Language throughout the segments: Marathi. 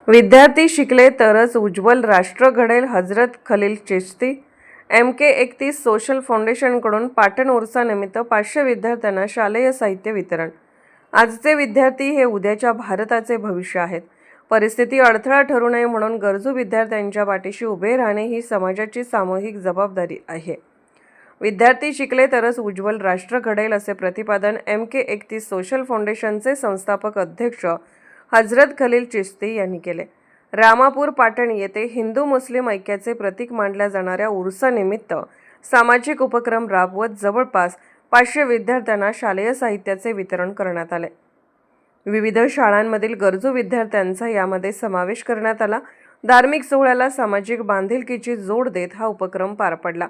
विद्यार्थी शिकले तरच उज्ज्वल राष्ट्र घडेल. हजरत खलील चिश्ती. MK31 सोशल फाउंडेशनकडून पाटण उर्सानिमित्त 500 विद्यार्थ्यांना शालेय साहित्य वितरण. आजचे विद्यार्थी हे उद्याच्या भारताचे भविष्य आहेत. परिस्थिती अडथळा ठरू नये म्हणून गरजू विद्यार्थ्यांच्या पाठीशी उभे राहणे ही समाजाची सामूहिक जबाबदारी आहे. विद्यार्थी शिकले तरच उज्ज्वल राष्ट्र घडेल असे प्रतिपादन MK31 सोशल फाउंडेशनचे संस्थापक अध्यक्ष हजरत खलील चिश्ती यांनी केले. रामापूर पाटण येथे हिंदू मुस्लिम ऐक्याचे प्रतीक मानल्या जाणाऱ्या उर्सानिमित्त सामाजिक उपक्रम राबवत जवळपास 500 विद्यार्थ्यांना शालेय साहित्याचे वितरण करण्यात आले. विविध शाळांमधील गरजू विद्यार्थ्यांचा यामध्ये समावेश करण्यात आला. धार्मिक सोहळ्याला सामाजिक बांधिलकीची जोड देत हा उपक्रम पार पडला.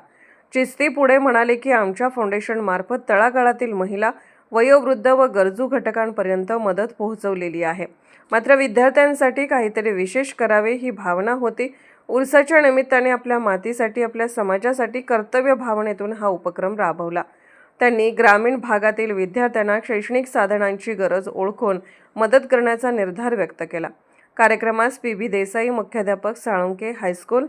चिश्ती पुढे म्हणाले की आमच्या फाउंडेशन मार्फत तळागाळातील महिला, वयोवृद्ध व गरजू घटकांपर्यंत मदत पोहोचवलेली आहे. मात्र विद्यार्थ्यांसाठी काहीतरी विशेष करावे ही भावना होती. उर्साच्या निमित्ताने आपल्या मातीसाठी, आपल्या समाजासाठी कर्तव्य भावनेतून हा उपक्रम राबवला. त्यांनी ग्रामीण भागातील विद्यार्थ्यांना शैक्षणिक साधनांची गरज ओळखून मदत करण्याचा निर्धार व्यक्त केला. कार्यक्रमास PB देसाई, मुख्याध्यापक, साळुंके हायस्कूल,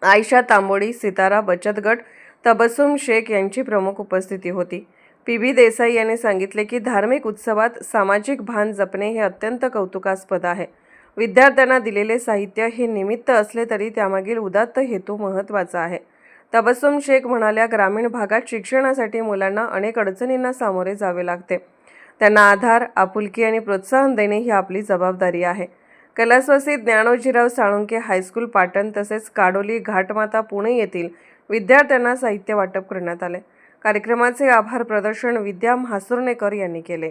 आयशा तांबोळी, सितारा बचत गट, तबस्सुम शेख यांची प्रमुख उपस्थिती होती. PB देसाई यांनी सांगितले की धार्मिक उत्सवात सामाजिक भान जपणे हे अत्यंत कौतुकास्पद आहे. विद्यार्थ्यांना दिलेले साहित्य हे निमित्त असले तरी त्यामागील उदात्त हेतू महत्त्वाचा आहे. तबस्सुम शेख म्हणाल्या, ग्रामीण भागात शिक्षणासाठी मुलांना अनेक अडचणींना सामोरे जावे लागते. त्यांना आधार, आपुलकी आणि प्रोत्साहन देणे ही आपली जबाबदारी आहे. कैलासवासी ज्ञानोजीराव साळुंके हायस्कूल पाटण तसेच काडोली, घाटमाता, पुणे येथील विद्यार्थ्यांना साहित्य वाटप करण्यात आले. कार्यक्रमाचे आभार प्रदर्शन विद्या म्हासुर्णेकर यांनी केले.